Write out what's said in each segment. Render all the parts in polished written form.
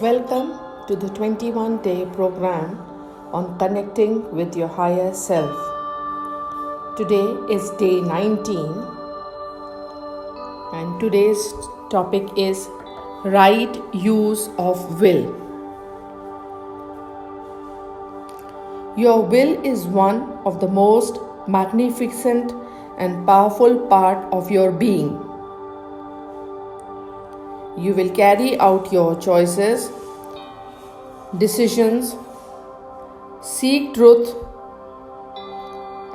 Welcome to the 21-day program on connecting with your higher self. Today is day 19 and today's topic is right use of will. Your will is one of the most magnificent and powerful part of your being. You will carry out your choices, decisions, seek truth,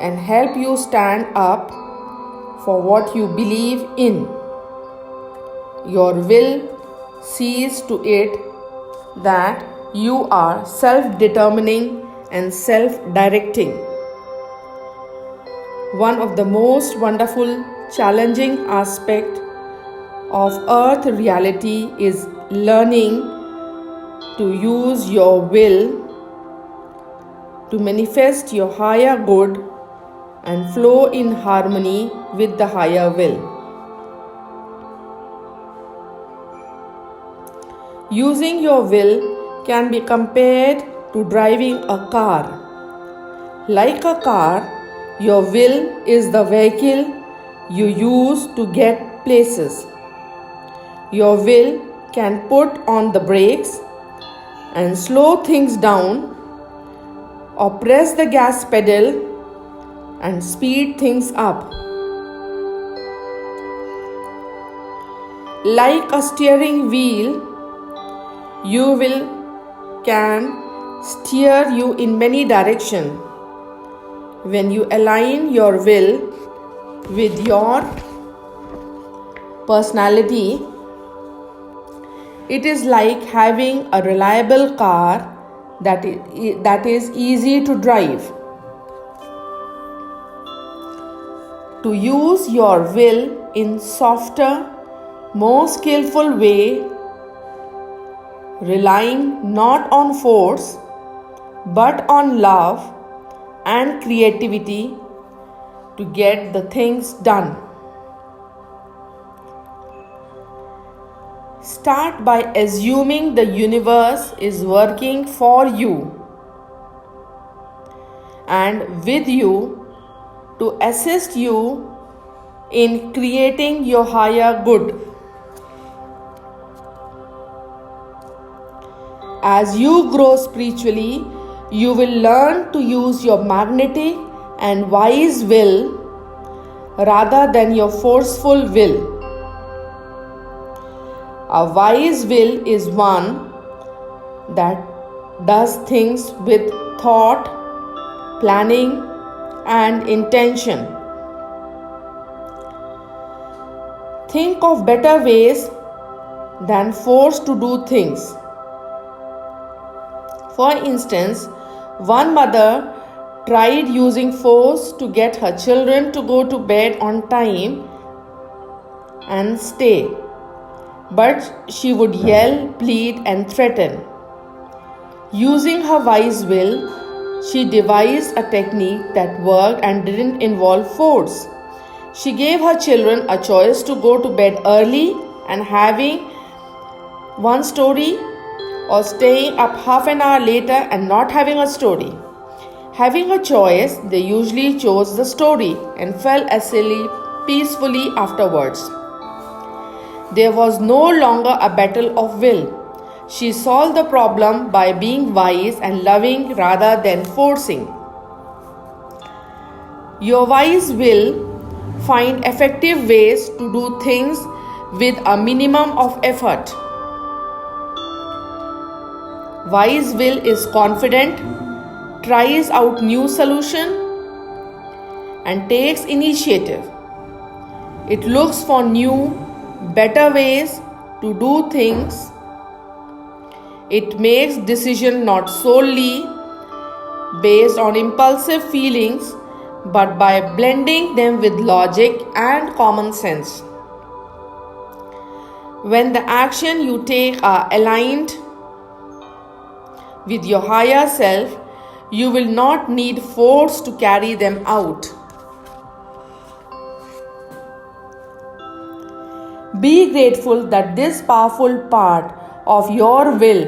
and help you stand up for what you believe in. Your will sees to it that you are self-determining and self-directing. One of the most wonderful, challenging aspects of earth reality is learning to use your will to manifest your higher good and flow in harmony with the higher will. Using your will can be compared to driving a car. Like a car, your will is the vehicle you use to get places. Your will can put on the brakes and slow things down, or press the gas pedal and speed things up. Like a steering wheel, your will can steer you in many directions. When you align your will with your personality, it is like having a reliable car that is easy to drive. To use your will in softer, more skillful way, relying not on force but on love and creativity to get the things done. Start by assuming the universe is working for you and with you to assist you in creating your higher good. As you grow spiritually, you will learn to use your magnetic and wise will rather than your forceful will. A wise will is one that does things with thought, planning, and intention. Think of better ways than force to do things. For instance, one mother tried using force to get her children to go to bed on time and stay. But she would yell, plead, and threaten. Using her wise will, she devised a technique that worked and didn't involve force. She gave her children a choice to go to bed early and having one story, or staying up half an hour later and not having a story. Having a choice, they usually chose the story and fell asleep peacefully afterwards. There was no longer a battle of will. She solved the problem by being wise and loving rather than forcing. Your wise will find effective ways to do things with a minimum of effort. Wise will is confident, tries out new solutions, and takes initiative. It looks for new, better ways to do things. It makes decisions not solely based on impulsive feelings but by blending them with logic and common sense. When the action you take are aligned with your higher self, you will not need force to carry them out. Be grateful that this powerful part of your will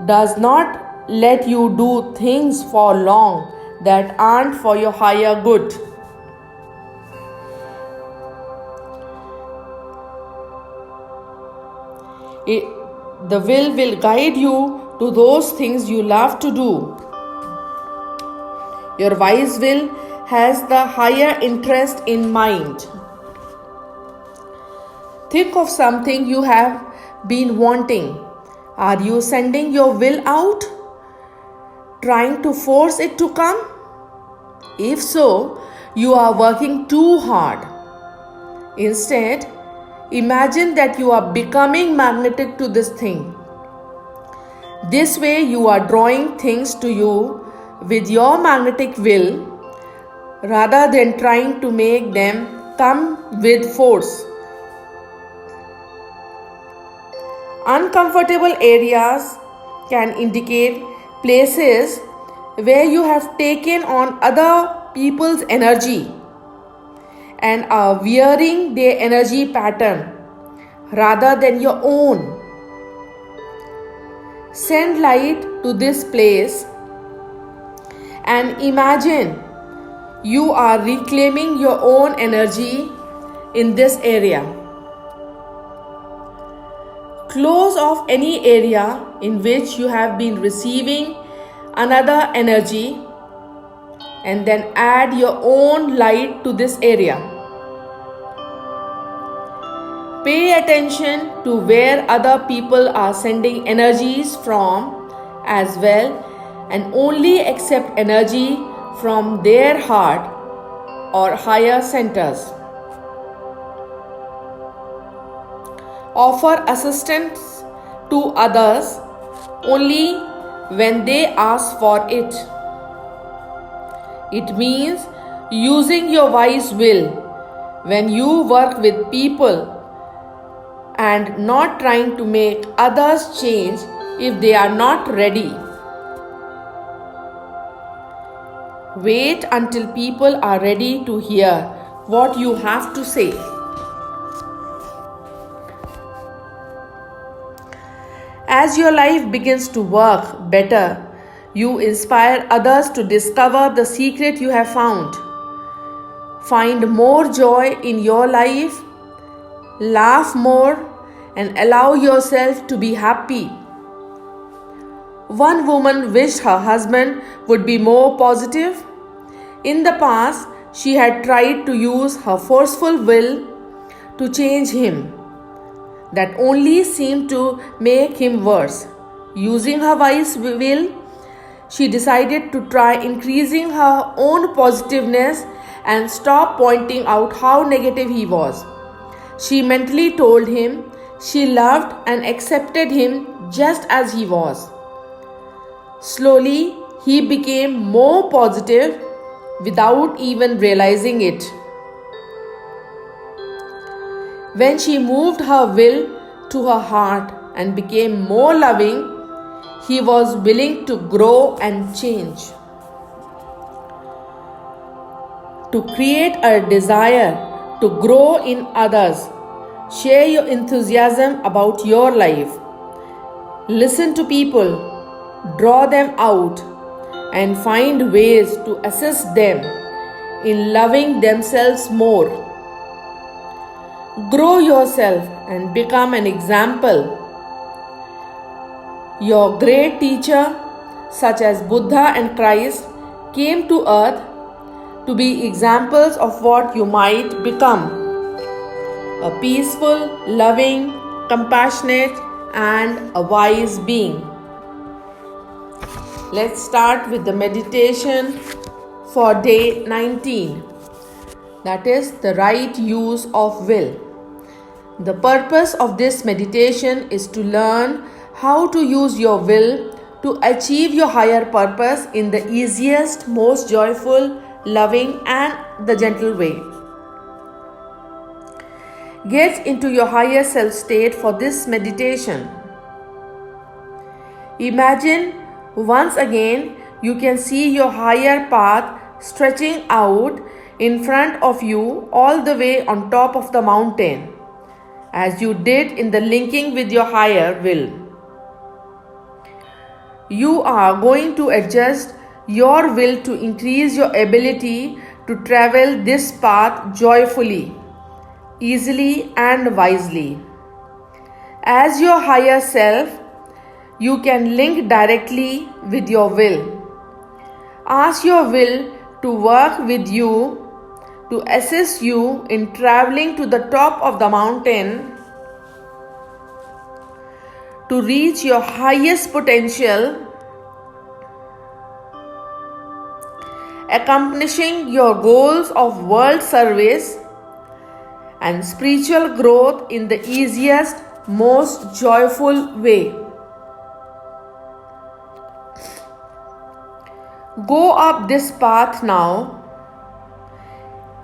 does not let you do things for long that aren't for your higher good. The will guide you to those things you love to do. Your wise will has the higher interest in mind. Think of something you have been wanting. Are you sending your will out, trying to force it to come? If so, you are working too hard. Instead, imagine that you are becoming magnetic to this thing. This way, you are drawing things to you with your magnetic will rather than trying to make them come with force. Uncomfortable areas can indicate places where you have taken on other people's energy and are wearing their energy pattern rather than your own. Send light to this place and imagine you are reclaiming your own energy in this area. Close off any area in which you have been receiving another energy and then add your own light to this area. Pay attention to where other people are sending energies from as well and only accept energy from their heart or higher centers. Offer assistance to others only when they ask for it. It means using your wise will when you work with people and not trying to make others change if they are not ready. Wait until people are ready to hear what you have to say. As your life begins to work better, you inspire others to discover the secret you have found. Find more joy in your life, laugh more, and allow yourself to be happy. One woman wished her husband would be more positive. In the past, she had tried to use her forceful will to change him. That only seemed to make him worse. Using her wise will, she decided to try increasing her own positiveness and stop pointing out how negative he was. She mentally told him she loved and accepted him just as he was. Slowly, he became more positive without even realizing it. When she moved her will to her heart and became more loving, he was willing to grow and change. To create a desire to grow in others, share your enthusiasm about your life. Listen to people, draw them out, and find ways to assist them in loving themselves more. Grow yourself and become an example. Your great teacher, such as Buddha and Christ, came to earth to be examples of what you might become: a peaceful, loving, compassionate, and a wise being. Let's start with the meditation for day 19. That is the right use of will. The purpose of this meditation is to learn how to use your will to achieve your higher purpose in the easiest, most joyful, loving, and the gentle way. Get into your higher self state for this meditation. Imagine once again you can see your higher path stretching out in front of you all the way on top of the mountain. as you did in the linking with your higher will. You are going to adjust your will to increase your ability to travel this path joyfully, easily, and wisely. As your higher self, you can link directly with your will. Ask your will to work with you, to assist you in traveling to the top of the mountain, to reach your highest potential, accomplishing your goals of world service and spiritual growth in the easiest, most joyful way. Go up this path now,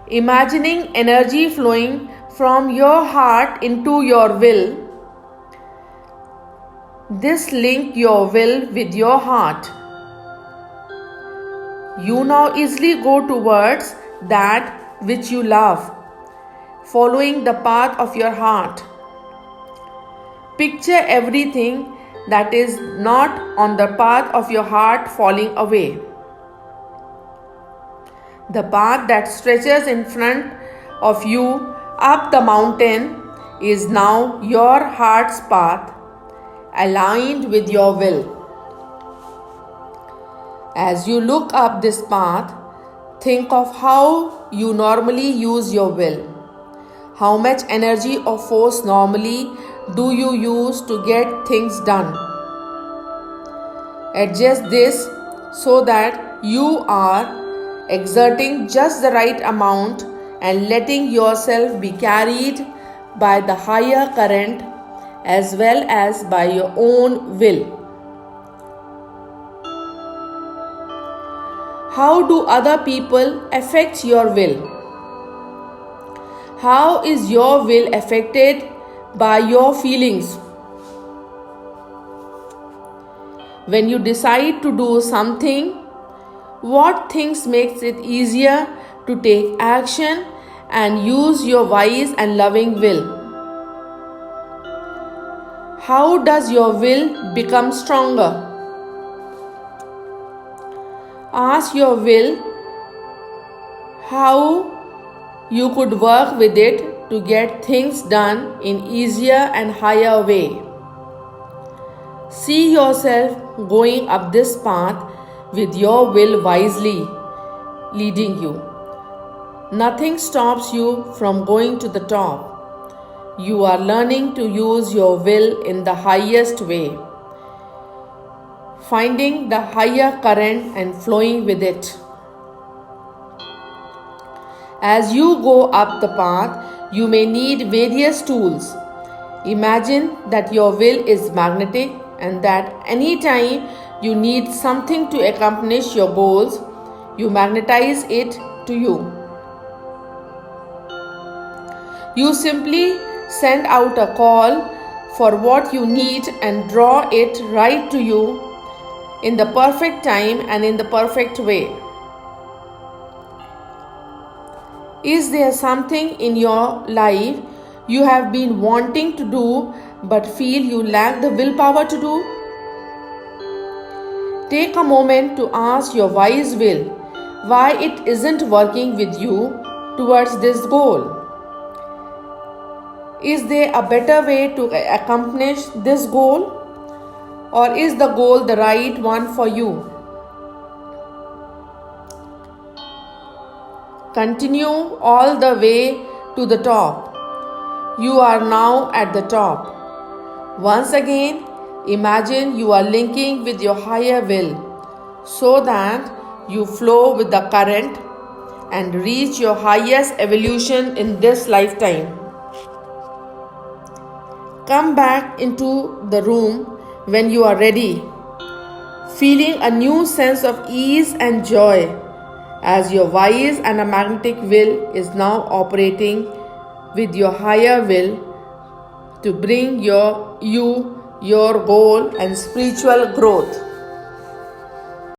imagining energy flowing from your heart into your will. This link your will with your heart. You now easily go towards that which you love, following the path of your heart. Picture everything that is not on the path of your heart falling away. The path that stretches in front of you up the mountain is now your heart's path, aligned with your will. As you look up this path, think of how you normally use your will. How much energy or force normally do you use to get things done? Adjust this so that you are exerting just the right amount and letting yourself be carried by the higher current as well as by your own will. How do other people affect your will? How is your will affected by your feelings? When you decide to do something, what things makes it easier to take action and use your wise and loving will? How does your will become stronger? Ask your will how you could work with it to get things done in easier and higher way. See yourself going up this path with your will wisely leading you. Nothing stops you from going to the top. You are learning to use your will in the highest way, finding the higher current and flowing with it. As you go up the path, you may need various tools. Imagine that your will is magnetic and that anytime you need something to accomplish your goals, you magnetize it to you. You simply send out a call for what you need and draw it right to you in the perfect time and in the perfect way. Is there something in your life you have been wanting to do but feel you lack the willpower to do? Take a moment to ask your wise will why it isn't working with you towards this goal. Is there a better way to accomplish this goal? Or is the goal the right one for you? Continue all the way to the top. You are now at the top. Once again, imagine you are linking with your higher will so that you flow with the current and reach your highest evolution in this lifetime. Come back into the room when you are ready, feeling a new sense of ease and joy as your wise and a magnetic will is now operating with your higher will to bring your goal and spiritual growth.